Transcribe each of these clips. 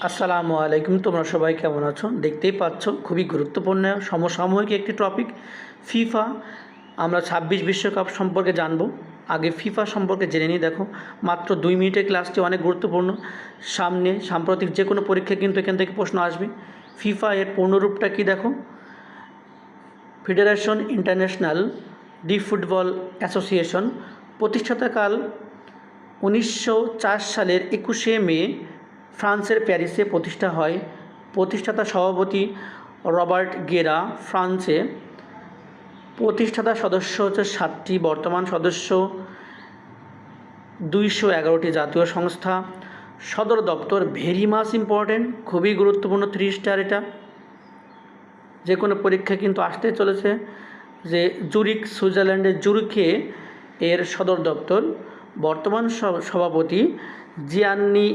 আসসালামু আলাইকুম। তোমরা সবাই কেমন আছো? দেখতেই পাচ্ছ খুবই গুরুত্বপূর্ণ সমসাময়িক একটি টপিক ফিফা। আমরা ২৬ বিশ্বকাপ সম্পর্কে জানবো। আগে ফিফা সম্পর্কে জেনে নিই। দেখো, মাত্র ২ মিনিটের ক্লাসটি অনেক গুরুত্বপূর্ণ। সাম্প্রতিক যে কোনো পরীক্ষা কিন্তু এখান থেকে প্রশ্ন আসবে। ফিফা এর পূর্ণরূপটা কি দেখো, federation international de football association. প্রতিষ্ঠাতাকাল ১৯০৪ সালের ২১শে মে ফ্রান্সের প্যারিসে প্রতিষ্ঠা হয়। প্রতিষ্ঠাতা সভাপতি রবার্ট গেরা। ফ্রান্সে প্রতিষ্ঠাতা সদস্য হচ্ছে ৭টি, বর্তমান সদস্য ২১১টি। জাতীয় সংস্থা, সদর দপ্তর ভেরি মাচ ইম্পর্টেন্ট, খুবই গুরুত্বপূর্ণ, 3 স্টার। এটা যে কোনো পরীক্ষা কিন্তু আসতে চলেছে যে জুরিক, সুইজারল্যান্ডের জুরিকে এর সদর দপ্তর। বর্তমান সভাপতি জিয়ান্নি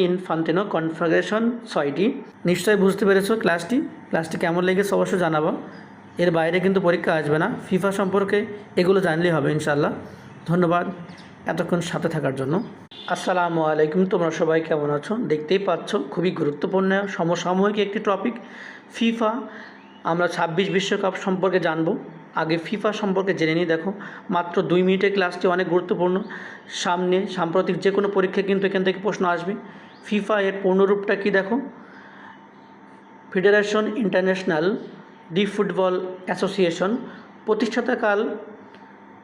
ইনফান্তিনো। কনফেডারেশন 6টি। নিশ্চয়ই বুঝতে পেরেছো ক্লাসটি কেমন লেগেছে অবশ্যই জানাবো। এর বাইরে কিন্তু পরীক্ষা আসবে না। ফিফা সম্পর্কে এগুলো জানলেই হবে ইনশাল্লাহ। ধন্যবাদ এতক্ষণ সাথে থাকার জন্য। আসসালামু আলাইকুম। তোমরা সবাই কেমন আছো? দেখতেই পাচ্ছ খুবই গুরুত্বপূর্ণ সমসাময়িক একটি টপিক ফিফা। আমরা ২৬ বিশ্বকাপ সম্পর্কে জানবো। আগে ফিফা সম্পর্কে জেনে নিই। দেখো, মাত্র ২ মিনিটের ক্লাসটি অনেক গুরুত্বপূর্ণ। সাম্প্রতিক যে কোনো পরীক্ষা কিন্তু এখান থেকে প্রশ্ন আসবে। ফিফা এর পূর্ণরূপটা কি দেখো, federation international de football association. প্রতিষ্ঠাতাকাল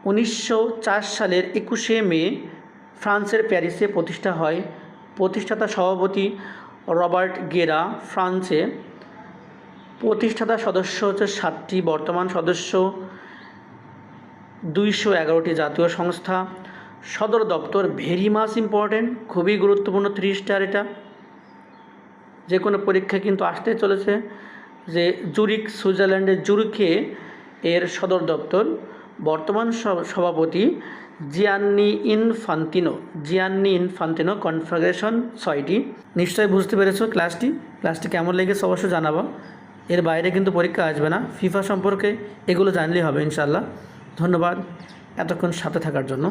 ১৯০৪ সালের ২১শে মে ফ্রান্সের প্যারিসে প্রতিষ্ঠা হয়। প্রতিষ্ঠাতা সভাপতি রবার্ট গেরা। ফ্রান্সে প্রতিষ্ঠাতা সদস্য হচ্ছে ৭টি, বর্তমান সদস্য ২১১টি। জাতীয় সংস্থা, সদর দপ্তর ভেরি মাচ ইম্পর্টেন্ট, খুবই গুরুত্বপূর্ণ, 3 স্টার। এটা যে কোনো পরীক্ষা কিন্তু আসতে চলেছে যে জুরিক, সুইজারল্যান্ডের জুরিকে এর সদর দপ্তর। বর্তমান সভাপতি জিয়ান্নি ইনফান্তিনো। কনফেডারেশন 6টি। নিশ্চয়ই বুঝতে পেরেছো ক্লাসটি কেমন লেগেছে অবশ্যই জানাবো। এর বাইরে কিন্তু পরীক্ষা আসবে না। ফিফা সম্পর্কে এগুলো জানলেই হবে ইনশাল্লাহ। ধন্যবাদ এতক্ষণ সাথে থাকার জন্য।